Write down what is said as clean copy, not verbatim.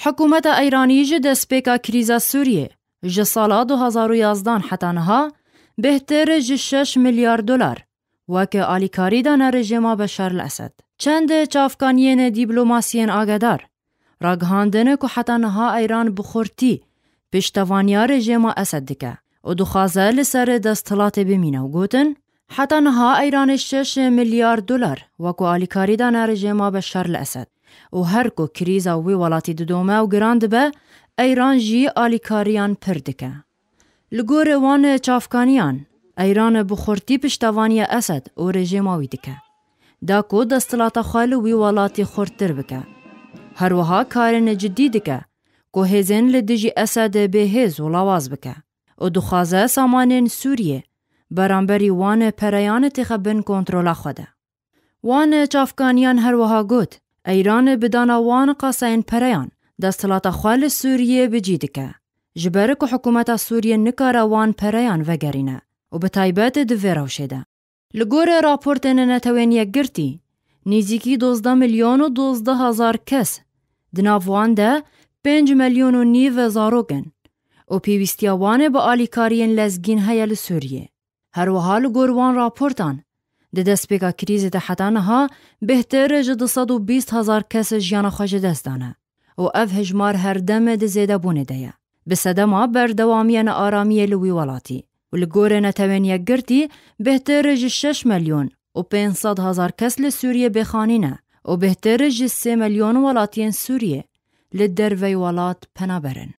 حکومت ایرانی جه دستپیکا کریزا سوریه جه سالا 2011 حتی نها بهتر جه 6 میلیارد دلار وکه آلیکاری دانه رژیما بشار الاسد. چند چافکانیین دیپلوماسیین آگدار راگهاندنه که حتی نها ایران بخورتی پشتوانیا رژیما اسد دکه و دخوازه لسر دستلات بمینه و گوتن حتی نها ایران 6 میلیارد دلار وکه آلیکاری دانه رژیما بشار الاسد و هر کو کریزا وی ولاتی دومه و گراند به ایران جی آلیکاریان پردکه. لگور وان چافکانیان ایران بخورتی پشتوانی اسد و رژیماوی دکه. دا کو دستلات خال وی ولاتی خورتر بکه. هر وها کارن جدی دکه که هزین لدجی اسد به هز و لواز بکه. و دخوازه سامانین سوریه برانبری وان پریان تخبن کنترولا خوده. وان چافکانیان هر وها گوت ایران بدانا وان قاسین پریان دستلات خوال سوریه بجیدکه. جبرک حکومت سوریه نکاره وان پریان وگرینه و به تایبت دویراو شده. لگور راپورتن نتوینیه گرتی نیزیکی 12 میلیون و 12,000 کس دنافوان ده 5 میلیون و نیو زاروگن و پیوستیاوانه با آلیکارین لزگین هیل سوریه. هر وها لگور وان راپورتان ده دستپیکا کریز ده حتانها بهتر جه 220,000 کس جیان خوش دست دانه و اف هجمار هر دم ده زیده بونه ده به صدما بردوامین آرامی لوی ولاتی و لگور نتوینیه گرتی بهتر جه 6 میلیون و 500,000 کس لسوریه بخانینه و بهتر جه 3 میلیون ولاتین سوریه لدر وی ولات پنابرن.